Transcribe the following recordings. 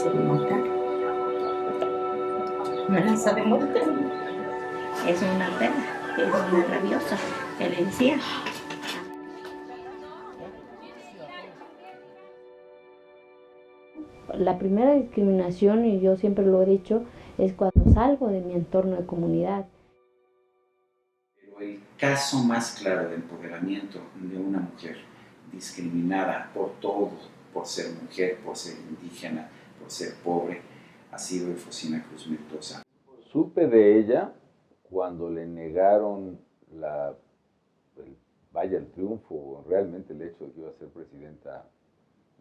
se me mataron. Amenaza de muerte. Es una perra, es una rabiosa, que le decía. La primera discriminación, y yo siempre lo he dicho, es cuando salgo de mi entorno de comunidad. Pero el caso más claro de empoderamiento de una mujer discriminada por todo, por ser mujer, por ser indígena, por ser pobre, ha sido Eufrosina Cruz Mendoza. Supe de ella cuando le negaron el triunfo, realmente el hecho de que iba a ser presidenta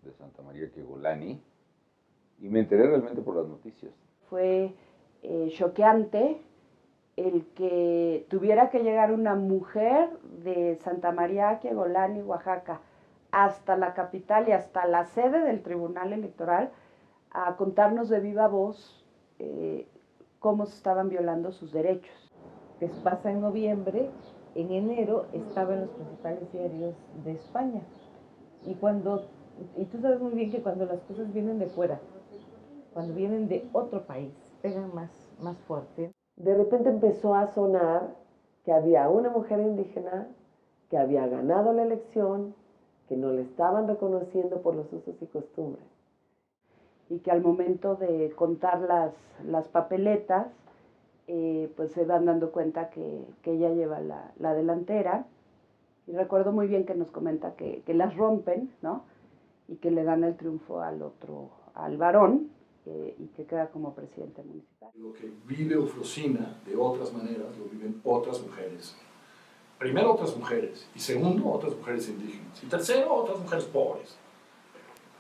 de Santa María Kegolani, y me enteré realmente por las noticias. Fue choqueante el que tuviera que llegar una mujer de Santa María Kegolani, Oaxaca, hasta la capital y hasta la sede del Tribunal Electoral a contarnos de viva voz cómo se estaban violando sus derechos. Eso pasa en noviembre, en enero estaba en los principales diarios de España. Y tú sabes muy bien que cuando las cosas vienen de fuera, cuando vienen de otro país, pegan más fuerte. De repente empezó a sonar que había una mujer indígena que había ganado la elección, que no le estaban reconociendo por los usos y costumbres. Y que al momento de contar las papeletas, pues se van dando cuenta que ella lleva la delantera. Y recuerdo muy bien que nos comenta que las rompen, ¿no? Y que le dan el triunfo al varón, y que queda como presidente municipal. Lo que vive Eufrosina de otras maneras lo viven otras mujeres. Primero otras mujeres, y segundo otras mujeres indígenas, y tercero otras mujeres pobres.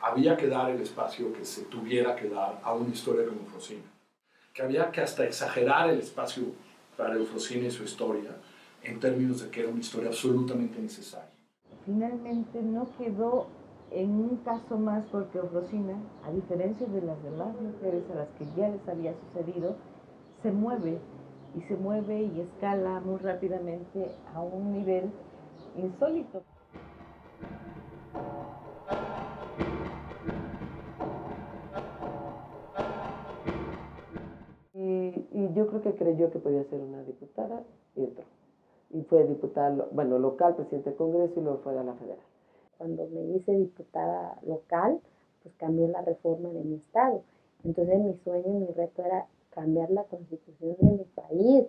Había que dar el espacio que se tuviera que dar a una historia como Eufrosina. Que había que hasta exagerar el espacio para Eufrosina y su historia en términos de que era una historia absolutamente necesaria. Finalmente no quedó en un caso más porque Eufrosina, a diferencia de las demás mujeres a las que ya les había sucedido, se mueve y escala muy rápidamente a un nivel insólito. Y yo creo que creyó que podía ser una diputada y entró. Y fue diputada, local, presidente del Congreso, y luego fue a la federal. Cuando me hice diputada local, pues cambié la reforma de mi estado. Entonces mi sueño y mi reto era cambiar la constitución de mi país.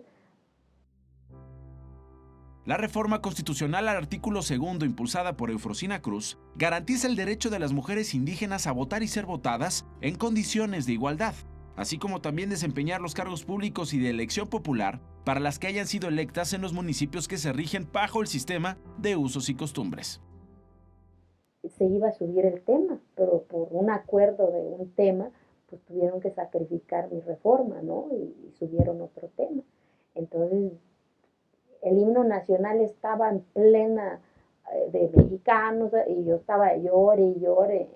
La reforma constitucional al artículo 2, impulsada por Eufrosina Cruz, garantiza el derecho de las mujeres indígenas a votar y ser votadas en condiciones de igualdad, así como también desempeñar los cargos públicos y de elección popular para las que hayan sido electas en los municipios que se rigen bajo el sistema de usos y costumbres. Se iba a subir el tema, pero por un acuerdo de un tema, pues tuvieron que sacrificar mi reforma, ¿no? Y subieron otro tema. Entonces, el himno nacional estaba en plena de mexicanos, y yo estaba llore y llore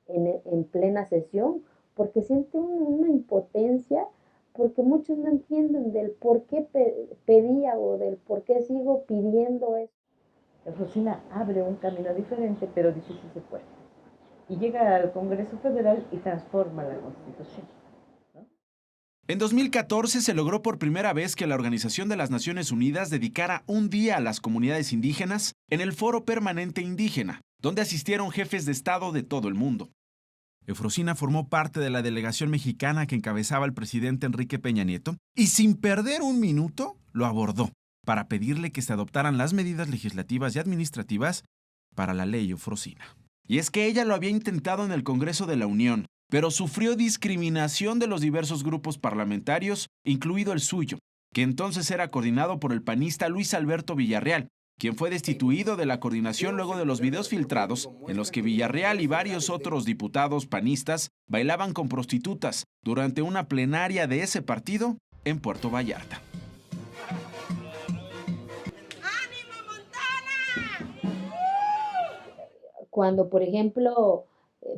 en plena sesión, porque siente una impotencia, porque muchos no entienden del por qué pedía o del por qué sigo pidiendo eso. Eufrosina abre un camino diferente, pero dice si se puede. Y llega al Congreso Federal y transforma la Constitución. En 2014 se logró por primera vez que la Organización de las Naciones Unidas dedicara un día a las comunidades indígenas en el Foro Permanente Indígena, donde asistieron jefes de Estado de todo el mundo. Eufrosina formó parte de la delegación mexicana que encabezaba el presidente Enrique Peña Nieto y sin perder un minuto lo abordó para pedirle que se adoptaran las medidas legislativas y administrativas para la ley Eufrosina. Y es que ella lo había intentado en el Congreso de la Unión, pero sufrió discriminación de los diversos grupos parlamentarios, incluido el suyo, que entonces era coordinado por el panista Luis Alberto Villarreal, quien fue destituido de la coordinación luego de los videos filtrados en los que Villarreal y varios otros diputados panistas bailaban con prostitutas durante una plenaria de ese partido en Puerto Vallarta. Cuando, por ejemplo,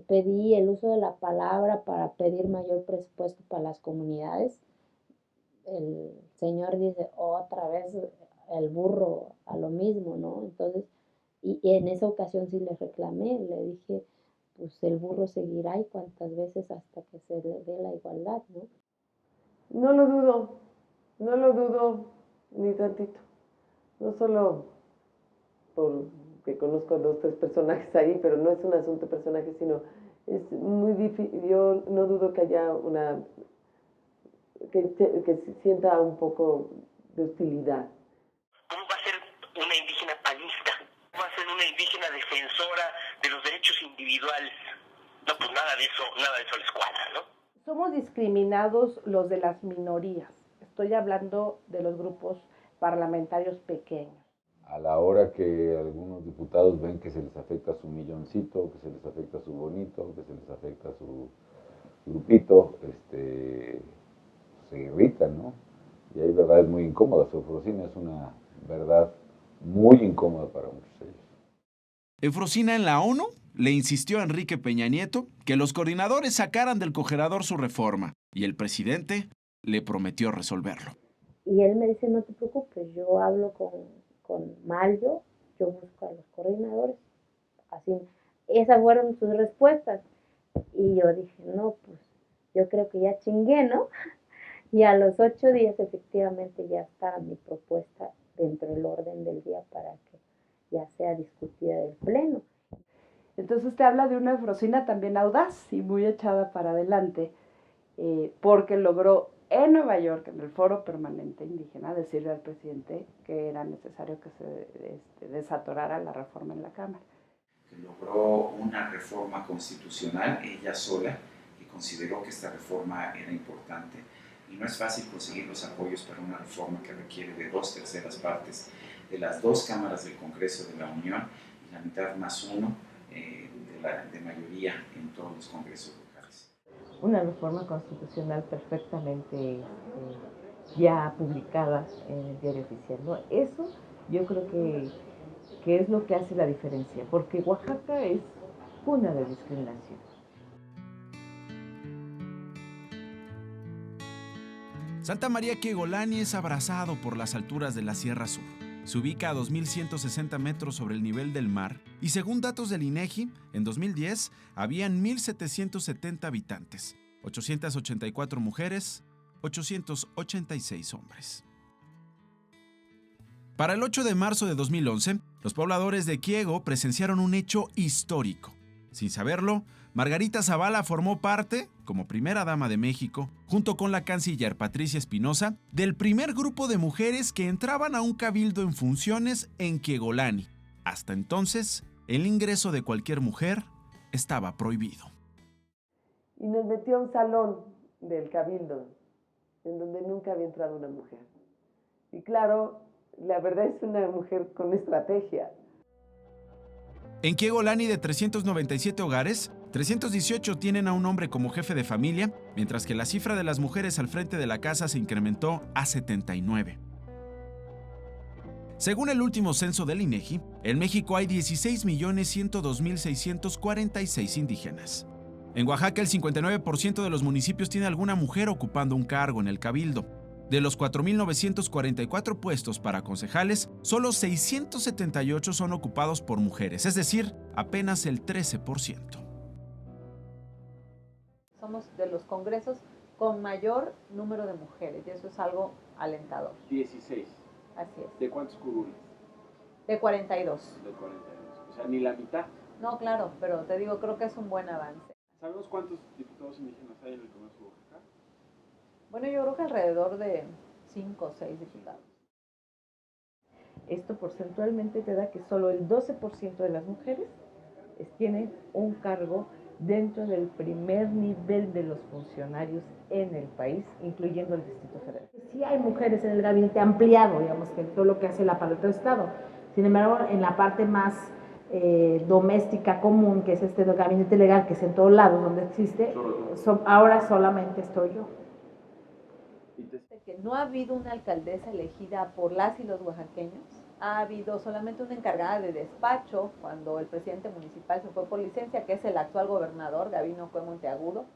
pedí el uso de la palabra para pedir mayor presupuesto para las comunidades, el señor dice otra vez el burro a lo mismo, ¿no? Entonces, y en esa ocasión sí le reclamé, le dije, pues el burro seguirá y cuantas veces hasta que se le dé la igualdad, ¿no? No lo dudo ni tantito. No solo porque conozco a 2, 3 personajes ahí, pero no es un asunto de personajes, sino es muy difícil. Yo no dudo que haya que se sienta un poco de hostilidad. ¿Cómo va a ser una indígena panista? ¿Cómo va a ser una indígena defensora de los derechos individuales? No, pues nada de eso les cuadra, ¿no? Somos discriminados los de las minorías. Estoy hablando de los grupos parlamentarios pequeños. A la hora que algunos diputados ven que se les afecta su milloncito, que se les afecta su bonito, que se les afecta su grupito, se irritan, ¿no? Y hay verdades muy incómodas. Eufrosina es una verdad muy incómoda para muchos de ellos. Eufrosina en la ONU le insistió a Enrique Peña Nieto que los coordinadores sacaran del congelador su reforma y el presidente le prometió resolverlo. Y él me dice, no te preocupes, yo hablo con Mayo, yo busco a los coordinadores. Así, esas fueron sus respuestas. Y yo dije, no, pues yo creo que ya chingué, ¿no? Y a los 8 días efectivamente ya estaba mi propuesta dentro del orden del día para que ya sea discutida del Pleno. Entonces te habla de una Eufrosina también audaz y muy echada para adelante, porque logró en Nueva York, en el Foro Permanente Indígena, decirle al presidente que era necesario que se desatorara la reforma en la Cámara. Logró una reforma constitucional ella sola, que consideró que esta reforma era importante. Y no es fácil conseguir los apoyos para una reforma que requiere de 2/3 partes de las 2 cámaras del Congreso de la Unión y la mitad más 1 de mayoría en todos los congresos locales. Una reforma constitucional perfectamente ya publicada en el diario oficial, ¿no? Eso yo creo que es lo que hace la diferencia, porque Oaxaca es cuna de discriminación. Santa María Quiegolani es abrazado por las alturas de la Sierra Sur. Se ubica a 2.160 metros sobre el nivel del mar y según datos del INEGI, en 2010 habían 1.770 habitantes, 884 mujeres, 886 hombres. Para el 8 de marzo de 2011, los pobladores de Quiego presenciaron un hecho histórico. Sin saberlo, Margarita Zavala formó parte, como primera dama de México, junto con la canciller Patricia Espinosa, del primer grupo de mujeres que entraban a un cabildo en funciones en Quiegolani. Hasta entonces, el ingreso de cualquier mujer estaba prohibido. Y nos metió a un salón del cabildo, en donde nunca había entrado una mujer. Y claro, la verdad es una mujer con estrategia. En Quiegolani, de 397 hogares, 318 tienen a un hombre como jefe de familia, mientras que la cifra de las mujeres al frente de la casa se incrementó a 79. Según el último censo del INEGI, en México hay 16.102.646 indígenas. En Oaxaca, el 59% de los municipios tiene alguna mujer ocupando un cargo en el cabildo. De los 4.944 puestos para concejales, solo 678 son ocupados por mujeres, es decir, apenas el 13%. Somos de los congresos con mayor número de mujeres y eso es algo alentador. 16. Así es. ¿De cuántos curules? De 42. De 42. O sea, ni la mitad. No, claro, pero te digo, creo que es un buen avance. ¿Sabemos cuántos diputados indígenas hay en el Congreso de Oaxaca? Bueno, yo creo que alrededor de 5 o 6 diputados. Esto porcentualmente te da que solo el 12% de las mujeres tienen un cargo dentro del primer nivel de los funcionarios en el país, incluyendo el Distrito Federal. Sí hay mujeres en el gabinete ampliado, digamos, que todo lo que hace el aparato de Estado. Sin embargo, en la parte más doméstica común, que es este gabinete legal, que es en todos lados donde existe, ahora solamente estoy yo. Que no ha habido una alcaldesa elegida por las y los oaxaqueños, ha habido solamente una encargada de despacho cuando el presidente municipal se fue por licencia, que es el actual gobernador, Gabino Cue Monteagudo.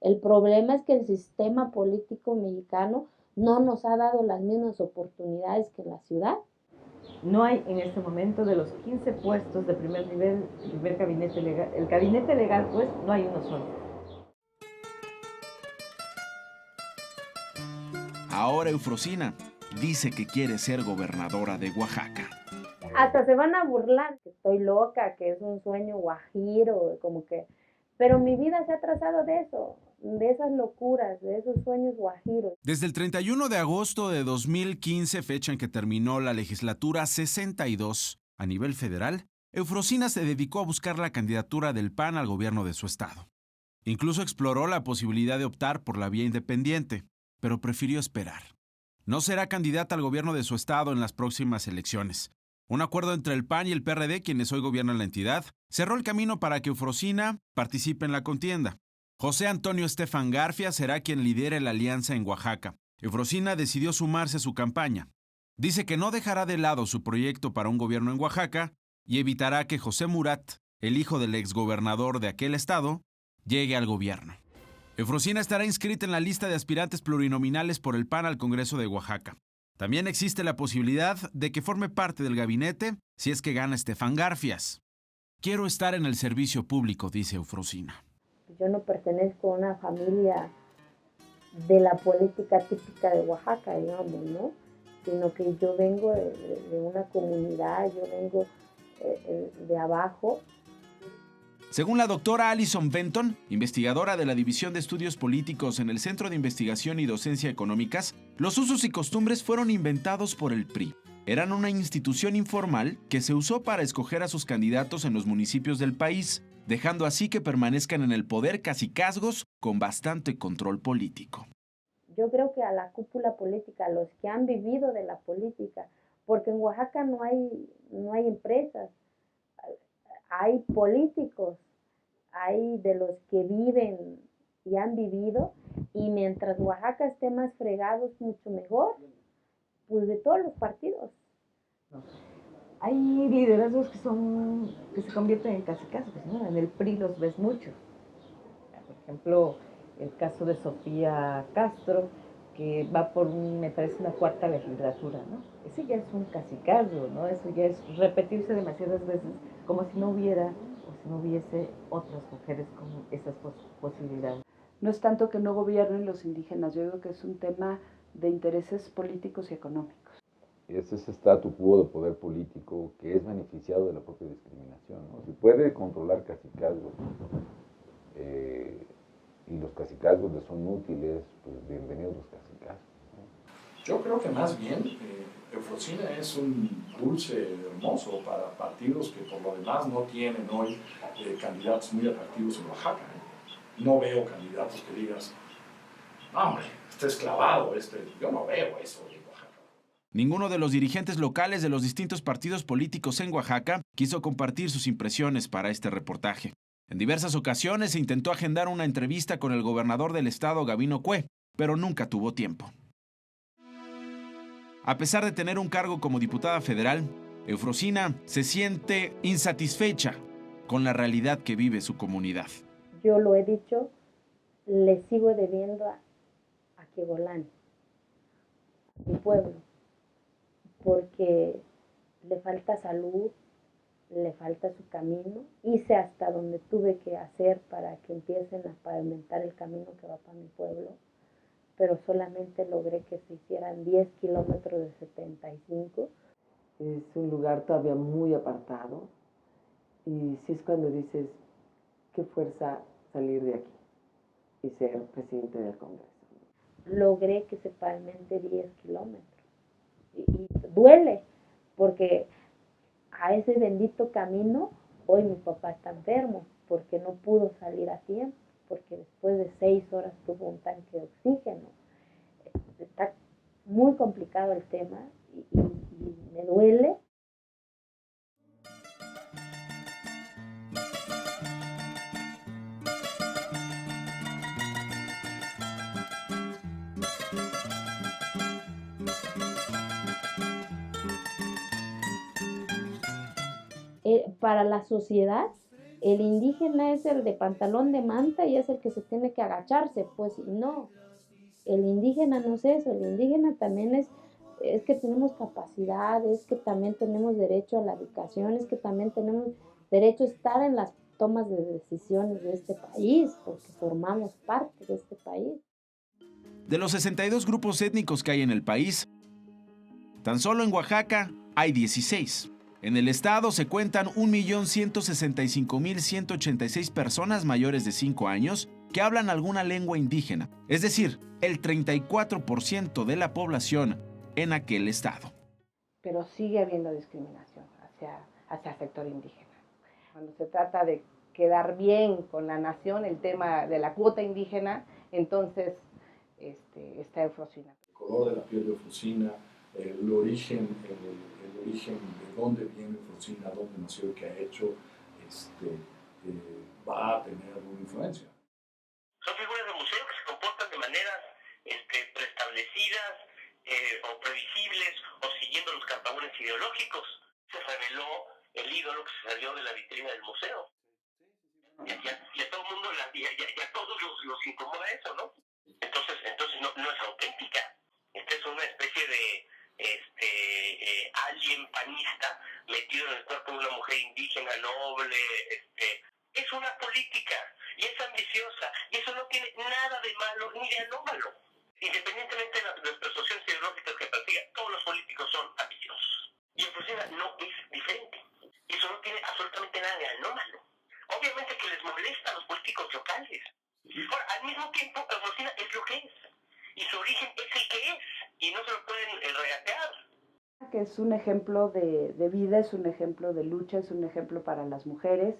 El problema es que el sistema político mexicano no nos ha dado las mismas oportunidades que en la ciudad. No hay en este momento de los 15 puestos de primer nivel, el primer gabinete legal, el gabinete legal pues no hay uno solo. Ahora Eufrosina dice que quiere ser gobernadora de Oaxaca. Hasta se van a burlar, que estoy loca, que es un sueño guajiro, como que... Pero mi vida se ha trazado de eso, de esas locuras, de esos sueños guajiros. Desde el 31 de agosto de 2015, fecha en que terminó la legislatura 62 a nivel federal, Eufrosina se dedicó a buscar la candidatura del PAN al gobierno de su estado. Incluso exploró la posibilidad de optar por la vía independiente, pero prefirió esperar. No será candidata al gobierno de su estado en las próximas elecciones. Un acuerdo entre el PAN y el PRD, quienes hoy gobiernan la entidad, cerró el camino para que Eufrosina participe en la contienda. José Antonio Estefan Garfia será quien lidere la alianza en Oaxaca. Eufrosina decidió sumarse a su campaña. Dice que no dejará de lado su proyecto para un gobierno en Oaxaca y evitará que José Murat, el hijo del exgobernador de aquel estado, llegue al gobierno. Eufrosina estará inscrita en la lista de aspirantes plurinominales por el PAN al Congreso de Oaxaca. También existe la posibilidad de que forme parte del gabinete si es que gana Estefan Garfias. Quiero estar en el servicio público, dice Eufrosina. Yo no pertenezco a una familia de la política típica de Oaxaca, digamos, ¿no? Sino que yo vengo de una comunidad, yo vengo de abajo. Según la doctora Alison Benton, investigadora de la División de Estudios Políticos en el Centro de Investigación y Docencia Económicas, los usos y costumbres fueron inventados por el PRI. Eran una institución informal que se usó para escoger a sus candidatos en los municipios del país, dejando así que permanezcan en el poder cacicazgos con bastante control político. Yo creo que a la cúpula política, a los que han vivido de la política, porque en Oaxaca no hay empresas, hay políticos, hay de los que viven y han vivido, y mientras Oaxaca esté más fregado es mucho mejor, pues de todos los partidos. Hay liderazgos que se convierten en cacicazgos, ¿no? En el PRI los ves mucho. Por ejemplo, el caso de Sofía Castro, que va por, me parece, una cuarta legislatura, ¿no? Ese ya es un cacicazgo, ¿no? Eso ya es repetirse demasiadas veces, como si no hubiera o si no hubiese otras mujeres con esas posibilidades. No es tanto que no gobiernen los indígenas, yo digo que es un tema de intereses políticos y económicos. Es ese statu quo de poder político que es beneficiado de la propia discriminación, ¿no? Si puede controlar cacicazgos y los cacicazgos le son útiles, pues bienvenidos los cacicazgos, ¿no? Yo creo que más bien Eufrosina es un dulce hermoso para partidos que por lo demás no tienen hoy candidatos muy atractivos en Oaxaca. No veo candidatos que digas, hombre, está esclavado yo no veo eso en Oaxaca. Ninguno de los dirigentes locales de los distintos partidos políticos en Oaxaca quiso compartir sus impresiones para este reportaje. En diversas ocasiones se intentó agendar una entrevista con el gobernador del estado, Gabino Cue, pero nunca tuvo tiempo. A pesar de tener un cargo como diputada federal, Eufrosina se siente insatisfecha con la realidad que vive su comunidad. Yo lo he dicho, le sigo debiendo a Quegolán, a mi pueblo, porque le falta salud, le falta su camino. Hice hasta donde tuve que hacer para que empiecen a pavimentar el camino que va para mi pueblo, pero solamente logré que se hicieran 10 kilómetros de 75. Es un lugar todavía muy apartado y sí es cuando dices, qué fuerza salir de aquí y ser presidente del Congreso. Logré que se pavimente 10 kilómetros y duele, porque a ese bendito camino hoy mi papá está enfermo porque no pudo salir a tiempo, porque después de 6 horas tuvo un tanque de oxígeno. Está muy complicado el tema y me duele. Para la sociedad, el indígena es el de pantalón de manta y es el que se tiene que agacharse, pues no, el indígena no es eso, el indígena también es es que tenemos capacidad, es que también tenemos derecho a la educación, es que también tenemos derecho a estar en las tomas de decisiones de este país, porque formamos parte de este país. De los 62 grupos étnicos que hay en el país, tan solo en Oaxaca hay 16. En el estado se cuentan 1.165.186 personas mayores de 5 años que hablan alguna lengua indígena, es decir, el 34% de la población en aquel estado. Pero sigue habiendo discriminación hacia el sector indígena. Cuando se trata de quedar bien con la nación, el tema de la cuota indígena, entonces está Eufrosina. El color de la piel de Eufrosina, el origen de dónde viene Eufrosina, dónde nació, qué ha hecho, va a tener una influencia. Son figuras de museo que se comportan de maneras preestablecidas o previsibles o siguiendo los campabones ideológicos. Se reveló el ídolo que se salió de la vitrina del museo. Y a todo el mundo, ya todos los incomoda eso, ¿no? Entonces no es auténtica. Esta es una especie de alien panista metido en el cuerpo de una mujer indígena noble. Es una política y es ambiciosa y eso no tiene nada de malo ni de anómalo. Independientemente de las persuasiones ideológicas que persiga, todos los políticos son ambiciosos. Y Eufrosina no es diferente. Eso no tiene absolutamente nada de anómalo. Obviamente que les molesta a los políticos locales. Ahora, al mismo tiempo, Eufrosina es lo que es. Y su origen es el que es. Y no se lo pueden regatear. Que es un ejemplo de vida, es un ejemplo de lucha, es un ejemplo para las mujeres.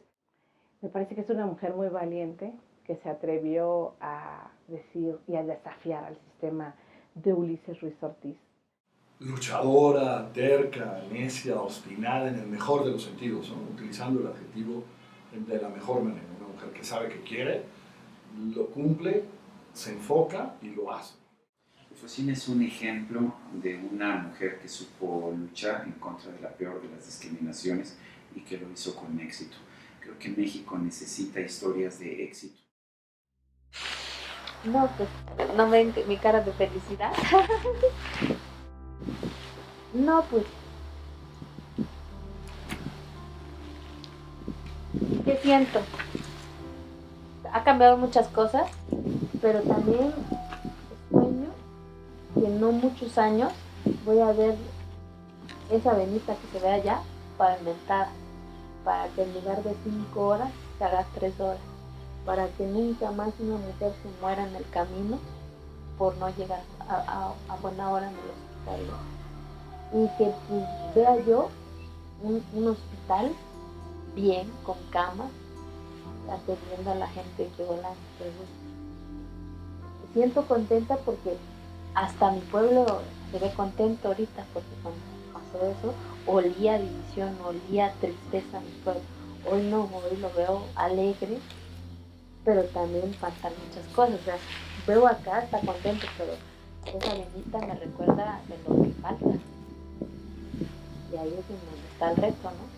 Me parece que es una mujer muy valiente, que se atrevió a decir y a desafiar al sistema de Ulises Ruiz Ortiz. Luchadora, terca, necia, obstinada en el mejor de los sentidos, ¿no? Utilizando el adjetivo de la mejor manera. Una mujer que sabe que quiere, lo cumple, se enfoca y lo hace. Eufrosina es un ejemplo de una mujer que supo luchar en contra de la peor de las discriminaciones y que lo hizo con éxito. Creo que México necesita historias de éxito. No, pues, ¿no ven mi cara de felicidad? No, pues, ¿qué siento? Ha cambiado muchas cosas, pero también sueño que en no muchos años voy a ver esa avenida que se ve allá pavimentada, para que en lugar de 5 horas se haga 3 horas, para que nunca más una mujer se muera en el camino por no llegar a buena hora en el hospital, ¿no? Y que pues, vea yo un hospital bien, con camas, atendiendo a la que vuela. Me siento contenta porque hasta mi pueblo se ve contento ahorita, porque cuando pasó eso, olía división, olía tristeza mi pueblo. Hoy no, hoy lo veo alegre, pero también faltan muchas cosas. O sea, veo acá, está contento, pero esa avenida me recuerda de lo que falta. Y ahí es donde está el reto, ¿no?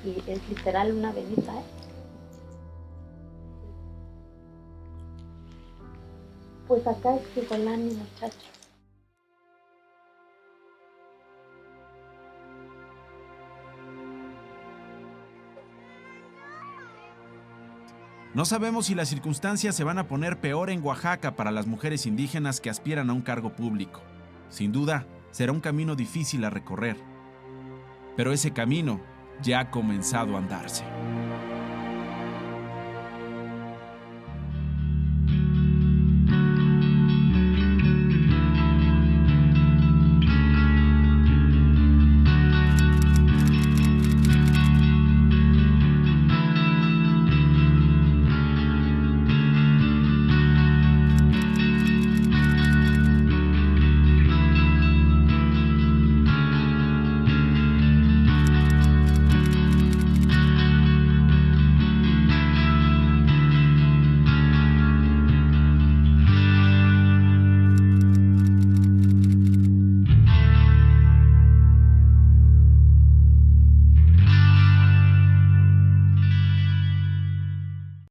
Y es literal una avenida, ¿eh? Pues acá es Frijolani, muchachos. No sabemos si las circunstancias se van a poner peor en Oaxaca para las mujeres indígenas que aspiran a un cargo público. Sin duda, será un camino difícil a recorrer. Pero ese camino ya ha comenzado a andarse.